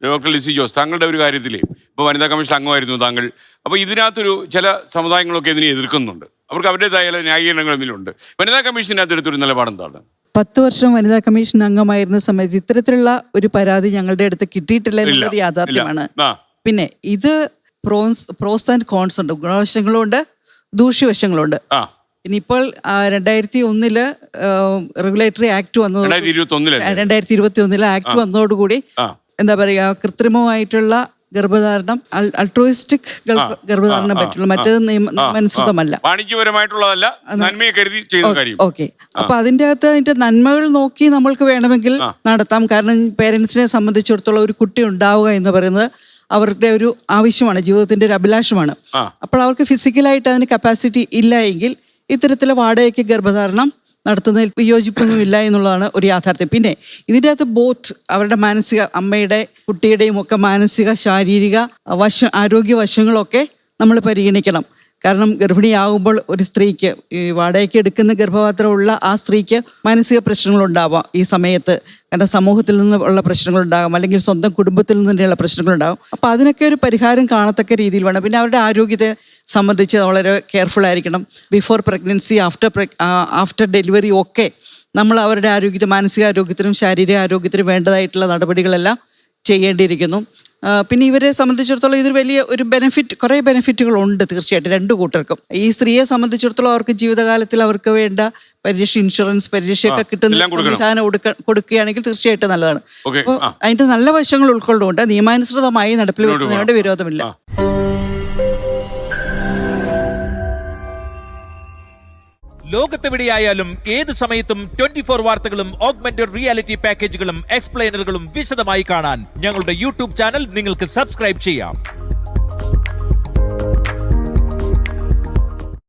Doctor Lissy Jose, താങ്കളുടെ ഒരു കാര്യത്തിൽ ഇപ്പോൾ വനിതാ കമ്മീഷൻ അംഗമായിരുന്നു താങ്കൾ. അപ്പോൾ ഇതിനകത്തൊരു ചില സമുദായങ്ങളൊക്കെ ഇതിനെ എതിർക്കുന്നുണ്ട്. അവർക്ക് അവരുടേതായ ന്യായീകരണങ്ങൾ ഇതിലുണ്ട്. വനിതാ കമ്മീഷനകത്ത് എടുത്തൊരു നിലപാടെന്താണ്? 10 വർഷം വനിതാ കമ്മീഷൻ അംഗമായിരുന്ന സമയത്ത് ഇത്തരത്തിലുള്ള ഒരു പരാതി ഞങ്ങളുടെ അടുത്ത് കിട്ടിയിട്ടില്ല എന്നൊരു യാഥാർത്ഥ്യമാണ്. പിന്നെ ഇത് പ്രോസ് ആൻഡ് കോൺസ് ഉണ്ട്, ഗുണവശങ്ങളുണ്ട് ദൂഷ്യവശങ്ങളുണ്ട്. ഇനിയിപ്പോൾ 2001 റെഗുലേറ്ററി ആക്ട് വന്നത്, 2021 ആക്ട് വന്നതോടുകൂടി എന്താ പറയുക, കൃത്രിമമായിട്ടുള്ള ഗർഭധാരണം അൾട്രോയിസ്റ്റിക് ഗർഭധാരണം പറ്റുള്ളൂ, മറ്റേത് നിയമാനുസൃതമല്ല, വാണിജ്യപരമായിട്ടുള്ളതല്ല, നന്മയെ കരുതി ചെയ്യുന്ന കാര്യം. ഓക്കെ, അപ്പൊ അതിൻ്റെ നന്മകൾ നോക്കി നമ്മൾക്ക് വേണമെങ്കിൽ നടത്താം. കാരണം പേരൻസിനെ സംബന്ധിച്ചിടത്തോളം ഒരു കുട്ടി ഉണ്ടാവുക എന്ന് പറയുന്നത് അവരുടെ ഒരു ആവശ്യമാണ്, ജീവിതത്തിന്റെ ഒരു അഭിലാഷമാണ്. അപ്പോൾ അവർക്ക് ഫിസിക്കലായിട്ട് അതിന് കപ്പാസിറ്റി ഇല്ല എങ്കിൽ ഇത്തരത്തിലെ വാടകയ്ക്ക് ഗർഭധാരണം നടത്തുന്നതിൽ വിയോജിപ്പൊന്നുമില്ല എന്നുള്ളതാണ് ഒരു യാഥാർത്ഥ്യം. പിന്നെ ഇതിൻ്റെ അകത്ത് ബോത്ത് അവരുടെ മാനസിക, അമ്മയുടെ കുട്ടിയുടെയും ഒക്കെ മാനസിക ശാരീരിക ആരോഗ്യ വശങ്ങളൊക്കെ നമ്മൾ പരിഗണിക്കണം. കാരണം ഗർഭിണിയാകുമ്പോൾ ഒരു സ്ത്രീക്ക്, ഈ വാടകയ്ക്ക് എടുക്കുന്ന ഗർഭപാത്രമുള്ള ആ സ്ത്രീക്ക് മാനസിക പ്രശ്നങ്ങളുണ്ടാവാം ഈ സമയത്ത്. കാരണം സമൂഹത്തിൽ നിന്ന് ഉള്ള പ്രശ്നങ്ങളുണ്ടാകും, അല്ലെങ്കിൽ സ്വന്തം കുടുംബത്തിൽ നിന്നുള്ള പ്രശ്നങ്ങളുണ്ടാകും. അപ്പോൾ അതിനൊക്കെ ഒരു പരിഹാരം കാണത്തക്ക രീതിയിൽ വേണം. പിന്നെ അവരുടെ ആരോഗ്യത്തെ സംബന്ധിച്ച് വളരെ കെയർഫുൾ ആയിരിക്കണം. ബിഫോർ പ്രഗ്നൻസി, ആഫ്റ്റർ ഡെലിവറി ഒക്കെ നമ്മൾ അവരുടെ ആരോഗ്യത്തിന്, മാനസികാരോഗ്യത്തിനും ശാരീരിക ആരോഗ്യത്തിനും വേണ്ടതായിട്ടുള്ള നടപടികളെല്ലാം ചെയ്യേണ്ടിയിരിക്കുന്നു. പിന്നെ ഇവരെ സംബന്ധിച്ചിടത്തോളം ഇതൊരു വലിയ ഒരു കുറേ ബെനിഫിറ്റുകളുണ്ട് തീർച്ചയായിട്ടും രണ്ടു കൂട്ടർക്കും. ഈ സ്ത്രീയെ സംബന്ധിച്ചിടത്തോളം അവർക്ക് ജീവിതകാലത്തിൽ അവർക്ക് വേണ്ട പരിരക്ഷ, ഇൻഷുറൻസ് പരിരക്ഷയൊക്കെ കിട്ടുന്ന സംവിധാനം കൊടുക്കുകയാണെങ്കിൽ തീർച്ചയായിട്ടും നല്ലതാണ്. അപ്പോൾ അതിന്റെ നല്ല വശങ്ങൾ ഉൾക്കൊള്ളുകൊണ്ട് നിയമാനുസൃതമായി നടപ്പിൽ വരുന്നതിനോട് വിരോധമില്ല. ലോകത്തെവിടെയായാലും ഏത് സമയത്തും 24 വാർത്തകളും ഓഗ്മെന്റഡ് റിയാലിറ്റി പാക്കേജുകളും എക്സ്പ്ലെയിനറുകളും വിശദമായി കാണാൻ ഞങ്ങളുടെ യൂട്യൂബ് ചാനൽ നിങ്ങൾക്ക് സബ്സ്ക്രൈബ് ചെയ്യാം.